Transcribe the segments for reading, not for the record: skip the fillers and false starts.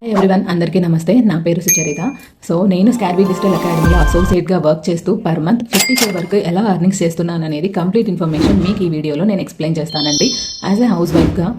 Everyone అందరికీ నమస్తే. నా పేరు సుచరిత. సో నేను స్కార్వీ డిజిటల్ అకాడమీలో అసోసియేట్గా వర్క్ చేస్తూ పర్ మంత్ 50K వరకు ఎలా అర్నింగ్స్ చేస్తున్నాను అనేది కంప్లీట్ ఇన్ఫర్మేషన్ మీకు ఈ వీడియోలో నేను ఎక్స్ప్లెయిన్ చేస్తానండి. యాజ్ ఏ హౌస్ వైఫ్గా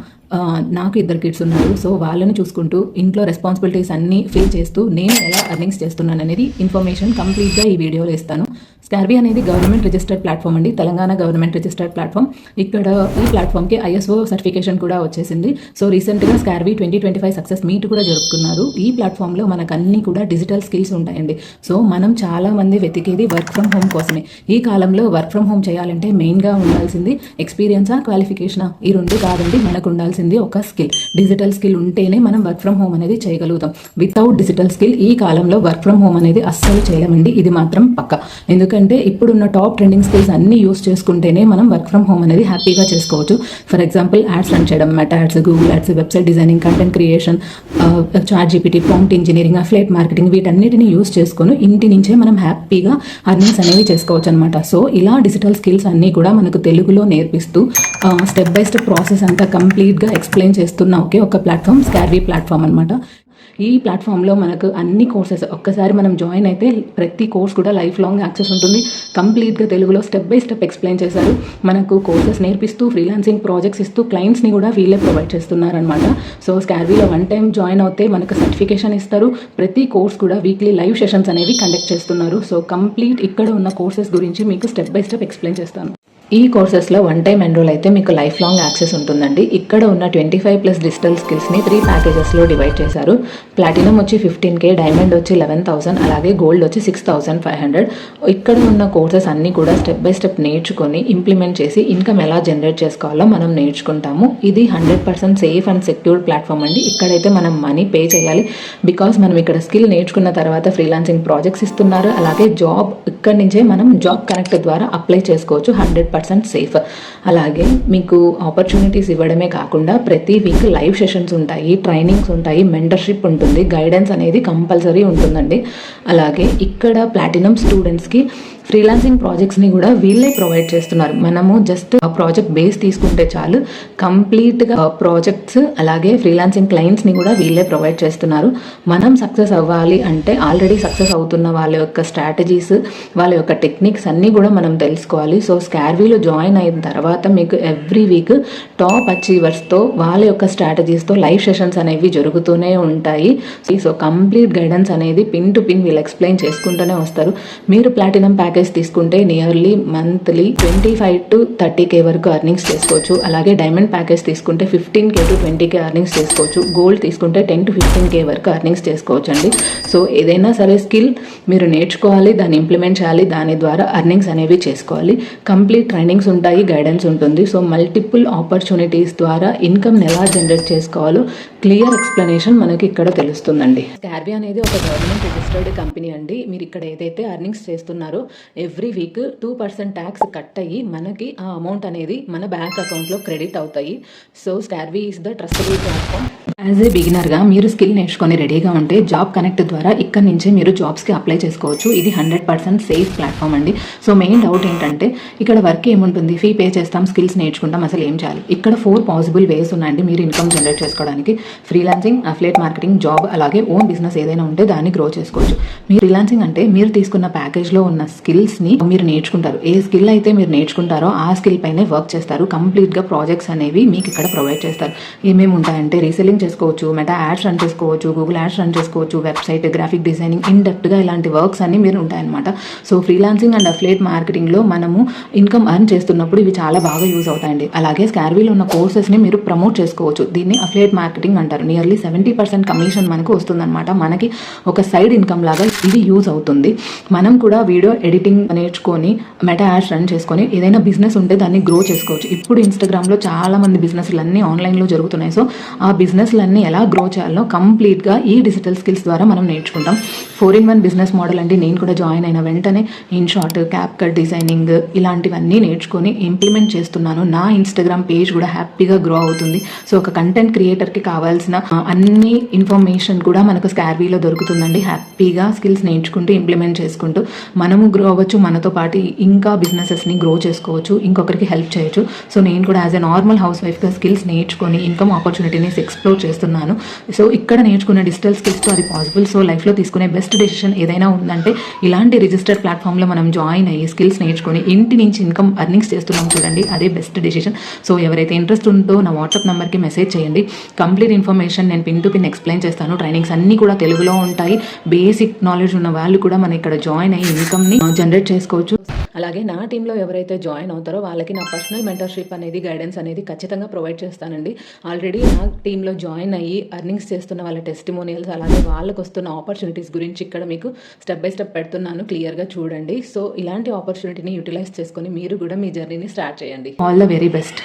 నాకు 2 కిడ్స్ ఉన్నారు. సో వాళ్ళని చూసుకుంటూ ఇంట్లో రెస్పాన్సిబిలిటీస్ అన్నీ ఫీల్ చేస్తూ నేను ఎలా అర్నింగ్స్ చేస్తున్నాను అనేది ఇన్ఫర్మేషన్ కంప్లీట్గా ఈ వీడియోలో ఇస్తాను. స్కార్వీ అనేది గవర్నమెంట్ రిజిస్టర్డ్ ప్లాట్ఫామ్ అండి, తెలంగాణ గవర్నమెంట్ రిజిస్టర్డ్ ప్లాట్ఫామ్. ఇక్కడ ఈ ప్లాట్ఫామ్కి ISO సర్టిఫికేషన్ కూడా వచ్చేసింది. సో రీసెంట్గా స్కార్వీ 2025 సక్సెస్ మీట్ కూడా జరుపుకున్నారు. ఈ ప్లాట్ఫామ్లో మనకు అన్నీ కూడా డిజిటల్ స్కిల్స్ ఉంటాయండి. సో మనం చాలా మంది వెతికేది వర్క్ ఫ్రమ్ హోమ్ కోసమే. ఈ కాలంలో వర్క్ ఫ్రమ్ హోమ్ చేయాలంటే మెయిన్గా ఉండాల్సింది ఎక్స్పీరియన్సా, క్వాలిఫికేషనా? ఈ రెండు కాదండి, మనకు ఉండాల్సింది ఒక స్కిల్. డిజిటల్ స్కిల్ ఉంటేనే మనం వర్క్ ఫ్రమ్ హోమ్ అనేది చేయగలుగుతాం. వితౌట్ డిజిటల్ స్కిల్ ఈ కాలంలో వర్క్ ఫ్రమ్ హోమ్ అనేది అస్సలు చేయలేమండి. ఇది మాత్రం పక్క. ఎందుకంటే ఇప్పుడున్న టాప్ ట్రెండింగ్ స్కిల్స్ అన్ని యూస్ చేసుకుంటేనే మనం వర్క్ ఫ్రమ్ హోమ్ అనేది హ్యాపీగా చేసుకోవచ్చు. ఫర్ ఎగ్జాంపుల్ యాడ్స్ రన్ చేయడం, meta ads, Google ads, website designing, content creation, ChatGPT, prompt engineering, affiliate marketing, వీటన్నిటిని యూస్ చేసుకొని ఇంటి నుంచే మనం హ్యాపీగా అర్నింగ్స్ అనేవి చేసుకోవచ్చు అనమాట. సో ఇలా డిజిటల్ స్కిల్స్ అన్నీ కూడా మనకు తెలుగులో నేర్పిస్తూ స్టెప్ బై స్టెప్ ప్రాసెస్ అంతా కంప్లీట్గా ఎక్స్ప్లెయిన్ చేస్తున్న ఒక ప్లాట్ఫామ్ స్కార్వీ ప్లాట్ఫామ్ అనమాట. ఈ ప్లాట్ఫామ్లో మనకు అన్ని కోర్సెస్ ఒక్కసారి మనం జాయిన్ అయితే ప్రతి కోర్స్ కూడా లైఫ్ లాంగ్ యాక్సెస్ ఉంటుంది. కంప్లీట్గా తెలుగులో స్టెప్ బై స్టెప్ ఎక్స్ప్లెయిన్ చేశారు. మనకు కోర్సెస్ నేర్పిస్తూ ఫ్రీలాన్సింగ్ ప్రాజెక్ట్స్ ఇస్తూ క్లయింట్స్ని కూడా వీళ్ళే ప్రొవైడ్ చేస్తున్నారనమాట. సో స్కార్వీలో 1 టైం జాయిన్ అవుతే మనకు సర్టిఫికేషన్ ఇస్తారు. ప్రతి కోర్స్ కూడా వీక్లీ లైవ్ సెషన్స్ అనేవి కండక్ట్ చేస్తున్నారు. సో కంప్లీట్ ఇక్కడ ఉన్న కోర్సెస్ గురించి మీకు స్టెప్ బై స్టెప్ ఎక్స్ప్లెయిన్ చేస్తాను. ఈ కోర్సెస్లో 1 టైం ఎన్రోల్ అయితే మీకు లైఫ్ లాంగ్ యాక్సెస్ ఉంటుందండి. ఇక్కడ ఉన్న 25+ డిజిటల్ స్కిల్స్ని 3 ప్యాకేజెస్లో డివైడ్ చేశారు. ప్లాటినం వచ్చి 15K, డైమండ్ వచ్చి 11,000, అలాగే గోల్డ్ వచ్చి 6,500. ఇక్కడ ఉన్న కోర్సెస్ అన్నీ కూడా స్టెప్ బై స్టెప్ నేర్చుకొని ఇంప్లిమెంట్ చేసి ఇన్కమ్ ఎలా జనరేట్ చేసుకోవాలో మనం నేర్చుకుంటాము. ఇది 100% సేఫ్ అండ్ సెక్యూర్డ్ ప్లాట్ఫామ్ అండి. ఇక్కడైతే మనం మనీ పే చేయాలి. బికాస్ మనం ఇక్కడ స్కిల్ నేర్చుకున్న తర్వాత ఫ్రీలాన్సింగ్ ప్రాజెక్ట్స్ ఇస్తున్నారు. అలాగే జాబ్ ఇక్కడి నుంచే మనం జాబ్ కనెక్ట్ ద్వారా అప్లై చేసుకోవచ్చు. 100% సేఫ్. అలాగే మీకు ఆపర్చునిటీస్ ఇవ్వడమే కాకుండా ప్రతి వీక్ లైవ్ సెషన్స్ ఉంటాయి, ట్రైనింగ్స్ ఉంటాయి, మెంటర్షిప్ ఉంటుంది, గైడెన్స్ అనేది కంపల్సరీ ఉంటుందండి. అలాగే ఇక్కడ ప్లాటినం స్టూడెంట్స్కి ఫ్రీలాన్సింగ్ ప్రాజెక్ట్స్ని కూడా వీళ్ళే ప్రొవైడ్ చేస్తున్నారు. మనము జస్ట్ ఆ ప్రాజెక్ట్ బేస్ తీసుకుంటే చాలు, కంప్లీట్గా ప్రాజెక్ట్స్ అలాగే ఫ్రీలాన్సింగ్ క్లయింట్స్ని కూడా వీళ్ళే ప్రొవైడ్ చేస్తున్నారు. మనం సక్సెస్ అవ్వాలి అంటే ఆల్రెడీ సక్సెస్ అవుతున్న వాళ్ళ యొక్క స్ట్రాటజీస్, వాళ్ళ యొక్క టెక్నిక్స్ అన్నీ కూడా మనం తెలుసుకోవాలి. సో స్కార్వీలో జాయిన్ అయిన తర్వాత మీకు ఎవ్రీ వీక్ టాప్ అచీవర్స్తో వాళ్ళ యొక్క స్ట్రాటజీస్తో లైవ్ సెషన్స్ అనేవి జరుగుతూనే ఉంటాయి. సో కంప్లీట్ గైడెన్స్ అనేది పిన్ టు పిన్ వీళ్ళు ఎక్స్ప్లెయిన్ చేసుకుంటూనే వస్తారు. మీరు ప్లాటినం ప్యాకేజ్ తీసుకుంటే నియర్లీ మంత్లీ 25 to 30K వరకు అర్నింగ్స్ చేసుకోవచ్చు. అలాగే డైమండ్ ప్యాకేజ్ తీసుకుంటే 15K to 20K అర్నింగ్స్ చేసుకోవచ్చు. గోల్డ్ తీసుకుంటే 10 to 15K వరకు అర్నింగ్స్ చేసుకోవచ్చు అండి. సో ఏదైనా సరే స్కిల్ మీరు నేర్చుకోవాలి, దాన్ని ఇంప్లిమెంట్ చేయాలి, దాని ద్వారా అర్నింగ్స్ అనేవి చేసుకోవాలి. కంప్లీట్ ట్రైనింగ్స్ ఉంటాయి, గైడెన్స్ ఉంటుంది. సో మల్టిపుల్ ఆపర్చునిటీస్ ద్వారా ఇన్కమ్ ఎలా జనరేట్ చేసుకోవాలో క్లియర్ ఎక్స్ప్లెనేషన్ మనకి ఇక్కడ తెలుస్తుందండి. స్కార్వీ అనేది ఒక గవర్నమెంట్ రిజిస్టర్డ్ కంపెనీ అండి. మీరు ఇక్కడ ఏదైతే అర్నింగ్స్ చేస్తున్నారో ఎవ్రీ వీక్ 2% ట్యాక్స్ కట్ అయ్యి మనకి ఆ అమౌంట్ అనేది మన బ్యాంక్ అకౌంట్లో క్రెడిట్ అవుతాయి. సో స్కార్వీ is the trustable platform. As a బిగినర్గా మీరు స్కిల్ నేర్చుకొని రెడీగా ఉంటే జాబ్ కనెక్ట్ ద్వారా ఇక్కడ నుంచే మీరు జాబ్స్కి అప్లై చేసుకోవచ్చు. ఇది 100% సేఫ్ ప్లాట్ఫామ్ అండి. సో మెయిన్ డౌట్ ఏంటంటే ఇక్కడ వర్క్ ఏముంటుంది, ఫీ పే చేస్తాం, స్కిల్స్ నేర్చుకుంటాం, అసలు ఏం చేయాలి? ఇక్కడ 4 పాసిబుల్ వేస్ ఉన్నాయండి మీరు ఇన్కమ్ జనరేట్ చేసుకోవడానికి. ఫ్రీలాన్సింగ్, అఫిలియేట్ మార్కెటింగ్, జాబ్, అలాగే ఓన్ బిజినెస్ ఏదైనా ఉంటే దాన్ని గ్రో చేసుకోవచ్చు. మీరు ఫ్రీలాన్సింగ్ అంటే మీరు తీసుకున్న ప్యాకేజ్లో ఉన్న స్కిల్స్ని మీరు నేర్చుకుంటారు. ఏ స్కిల్ అయితే మీరు నేర్చుకుంటారో ఆ స్కిల్ పైనే వర్క్ చేస్తారు. కంప్లీట్గా ప్రాజెక్ట్స్ అనేవి మీకు ఇక్కడ ప్రొవైడ్ చేస్తారు. ఏమేమి ఉంటాయంటే రీసెల్లింగ్ చేసుకోవచ్చు, మెటా యాడ్స్ రన్ చేసుకోవచ్చు, గూగుల్ యాడ్స్ రన్ చేసుకోవచ్చు, వెబ్సైట్, గ్రాఫిక్ డిజైనింగ్, ఇన్డెప్త్గా ఇలాంటి వర్క్స్ అన్ని మీరు ఉంటాయన్నమాట. సో ఫ్రీలాన్సింగ్ అండ్ అఫిలియేట్ మార్కెటింగ్లో మనము ఇన్కమ్ అర్న్ చేస్తున్నప్పుడు ఇవి చాలా బాగా యూజ్ అవుతాయండి. అలాగే స్కార్వీలో ఉన్న కోర్సెస్ని మీరు ప్రమోట్ చేసుకోవచ్చు. దీన్ని అఫిలియేట్ మార్కెటింగ్ అంటారు. నియర్లీ 70% కమిషన్ మనకు వస్తుందన్నమాట. మనకి ఒక సైడ్ ఇన్కమ్ లాగా ఇది యూజ్ అవుతుంది. మనం కూడా వీడియో ఎడిటింగ్ నేర్చుకొని మెటా యాడ్స్ రన్ చేసుకొని ఏదైనా బిజినెస్ ఉంటే దాన్ని గ్రో చేసుకోవచ్చు. ఇప్పుడు ఇన్స్టాగ్రామ్లో చాలా మంది బిజినెస్లు అన్నీ ఆన్లైన్లో జరుగుతున్నాయి. సో ఆ బిజినెస్లన్నీ ఎలా గ్రో చేయాలో కంప్లీట్గా ఈ డిజిటల్ స్కిల్స్ ద్వారా మనం నేర్చుకుంటాం. 4-in-1 బిజినెస్ మోడల్ అంటే నేను కూడా జాయిన్ అయిన వెంటనే ఇన్షార్ట్, క్యాప్కట్ డిజైనింగ్ ఇలాంటివన్నీ నేర్చుకొని ఇంప్లిమెంట్ చేస్తున్నాను. నా ఇన్స్టాగ్రామ్ పేజ్ కూడా హ్యాపీగా గ్రో అవుతుంది. సో ఒక కంటెంట్ క్రియేటర్కి కావాల్సిన అన్ని ఇన్ఫర్మేషన్ కూడా మనకు స్కార్వీలో దొరుకుతుందండి. హ్యాపీగా స్కిల్స్ నేర్చుకుంటూ ఇంప్లిమెంట్ చేసుకుంటూ మనము గ్రో అవ్వచ్చు, మనతో పాటు ఇంకా బిజినెసెస్ని గ్రో చేసుకోవచ్చు, ఇంకొకరికి హెల్ప్ చేయొచ్చు. సో నేను కూడా యాజ్ ఎ నార్మల్ హౌస్ వైఫ్గా స్కిల్స్ నేర్చుకొని ఇన్కమ్ ఆపర్చునిటీని ఎక్స్ప్లోర్ అప్లోడ్ చేస్తున్నాను. సో ఇక్కడ నేర్చుకునే డిజిటల్ స్కిల్స్తో అది పాసిబుల్. సో లైఫ్లో తీసుకునే బెస్ట్ డెసిషన్ ఏదైనా ఉందంటే ఇలాంటి రిజిస్టర్డ్ ప్లాట్ఫామ్లో మనం జాయిన్ అయ్యి స్కిల్స్ నేర్చుకొని ఇంటి నుంచి ఇన్కమ్ అర్నింగ్స్ చేస్తున్నాం చూడండి, అదే బెస్ట్ డెసిషన్. సో ఎవరైతే ఇంట్రెస్ట్ ఉందో నా వాట్సాప్ నెంబర్కి మెసేజ్ చేయండి. కంప్లీట్ ఇన్ఫర్మేషన్ నేను పిన్ టు పిన్ ఎక్స్ప్లెయిన్ చేస్తాను. ట్రైనింగ్స్ అన్నీ కూడా తెలుగులో ఉంటాయి. బేసిక్ నాలెడ్జ్ ఉన్న వాళ్ళు కూడా మన ఇక్కడ జాయిన్ అయ్యి ఇన్కమ్ని జనరేట్ చేసుకోవచ్చు. అలాగే నా టీంలో ఎవరైతే జాయిన్ అవుతారో వాళ్ళకి నా పర్సనల్ మెంటర్షిప్ అనేది, గైడెన్స్ అనేది ఖచ్చితంగా ప్రొవైడ్ చేస్తానండి. ఆల్రెడీ నా టీంలో జాయిన్ అయ్యి అర్నింగ్స్ చేస్తున్న వాళ్ళ టెస్టిమోనియల్స్, అలాగే వాళ్ళకు వస్తున్న ఆపర్చునిటీస్ గురించి ఇక్కడ మీకు స్టెప్ బై స్టెప్ పెడుతున్నాను, క్లియర్గా చూడండి. సో ఇలాంటి ఆపర్చునిటీని యూటిలైజ్ చేసుకొని మీరు కూడా మీ జర్నీని స్టార్ట్ చేయండి. All the very best.